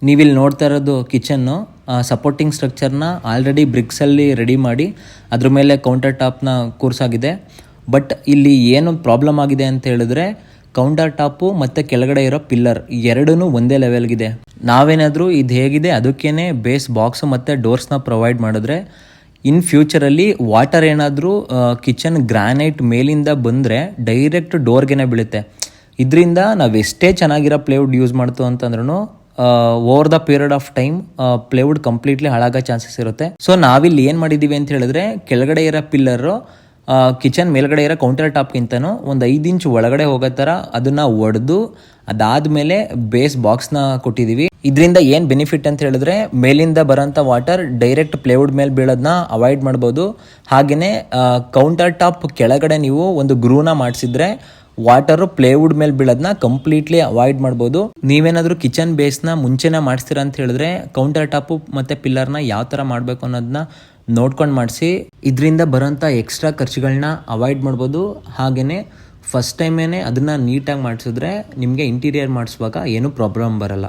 ನೀವಿಲ್ಲಿ ನೋಡ್ತಾ ಇರೋದು ಕಿಚನ್ನು. ಸಪೋರ್ಟಿಂಗ್ ಸ್ಟ್ರಕ್ಚರ್ನ ಆಲ್ರೆಡಿ ಬ್ರಿಕ್ಸಲ್ಲಿ ರೆಡಿ ಮಾಡಿ ಅದ್ರ ಮೇಲೆ ಕೌಂಟರ್ ಟಾಪ್ನ ಕೂರಿಸಾಗಿದೆ. ಬಟ್ ಇಲ್ಲಿ ಏನು ಪ್ರಾಬ್ಲಮ್ ಆಗಿದೆ ಅಂತ ಹೇಳಿದ್ರೆ ಕೌಂಟರ್ ಟಾಪು ಮತ್ತು ಕೆಳಗಡೆ ಇರೋ ಪಿಲ್ಲರ್ ಎರಡೂ ಒಂದೇ ಲೆವೆಲ್ಗಿದೆ. ನಾವೇನಾದರೂ ಇದು ಹೇಗಿದೆ ಅದಕ್ಕೇನೆ ಬೇಸ್ ಬಾಕ್ಸ್ ಮತ್ತು ಡೋರ್ಸ್ನ ಪ್ರೊವೈಡ್ ಮಾಡಿದ್ರೆ ಇನ್ ಫ್ಯೂಚರಲ್ಲಿ ವಾಟರ್ ಏನಾದರೂ ಕಿಚನ್ ಗ್ರಾನೈಟ್ ಮೇಲಿಂದ ಬಂದರೆ ಡೈರೆಕ್ಟ್ ಡೋರ್ಗೆನೆ ಬೀಳುತ್ತೆ. ಇದರಿಂದ ನಾವು ಎಷ್ಟೇ ಚೆನ್ನಾಗಿರೋ ಪ್ಲೇವುಡ್ ಯೂಸ್ ಮಾಡ್ತು ಅಂತಂದ್ರೂ over the period of time plywood completely ಹಾಳಾಗೋ ಚಾನ್ಸಸ್ ಇರುತ್ತೆ. ಸೊ ನಾವಿಲ್ಲಿ ಏನು ಮಾಡಿದ್ದೀವಿ ಅಂತ ಹೇಳಿದ್ರೆ ಕೆಳಗಡೆ ಇರೋ ಪಿಲ್ಲರು ಕಿಚನ್ ಮೇಲ್ಗಡೆ ಇರೋ ಕೌಂಟರ್ ಟಾಪ್ಗಿಂತನೂ ಒಂದು 5 ಇಂಚ್ ಒಳಗಡೆ ಹೋಗೋ ಥರ ಅದನ್ನು ಒಡೆದು ಅದಾದಮೇಲೆ ಬೇಸ್ ಬಾಕ್ಸ್ನ ಕೊಟ್ಟಿದ್ದೀವಿ. ಇದರಿಂದ ಏನು ಬೆನಿಫಿಟ್ ಅಂತ ಹೇಳಿದ್ರೆ ಮೇಲಿಂದ ಬರೋಂಥ ವಾಟರ್ ಡೈರೆಕ್ಟ್ ಪ್ಲೇವುಡ್ ಮೇಲೆ ಬೀಳೋದನ್ನ ಅವಾಯ್ಡ್ ಮಾಡ್ಬೋದು. ಹಾಗೆಯೇ ಕೌಂಟರ್ ಟಾಪ್ ಕೆಳಗಡೆ ನೀವು ಒಂದು ಗ್ರೂನ ಮಾಡಿಸಿದ್ರೆ ವಾಟರು ಪ್ಲೇವುಡ್ ಮೇಲೆ ಬೀಳೋದನ್ನ ಕಂಪ್ಲೀಟ್ಲಿ ಅವಾಯ್ಡ್ ಮಾಡ್ಬೋದು. ನೀವೇನಾದರೂ ಕಿಚನ್ ಬೇಸ್ನ ಮುಂಚೆನೇ ಮಾಡಿಸ್ತೀರಾ ಅಂತ ಹೇಳಿದ್ರೆ ಕೌಂಟರ್ ಟಾಪು ಮತ್ತು ಪಿಲ್ಲರ್ನ ಯಾವ ಥರ ಮಾಡಬೇಕು ಅನ್ನೋದನ್ನ ನೋಡ್ಕೊಂಡು ಮಾಡಿಸಿ. ಇದರಿಂದ ಬರೋಂಥ ಎಕ್ಸ್ಟ್ರಾ ಖರ್ಚುಗಳನ್ನ ಅವಾಯ್ಡ್ ಮಾಡ್ಬೋದು. ಹಾಗೆಯೇ ಫಸ್ಟ್ ಟೈಮೇನೆ ಅದನ್ನು ನೀಟಾಗಿ ಮಾಡಿಸಿದ್ರೆ ನಿಮಗೆ ಇಂಟೀರಿಯರ್ ಮಾಡಿಸುವಾಗ ಏನೂ ಪ್ರಾಬ್ಲಮ್ ಬರಲ್ಲ.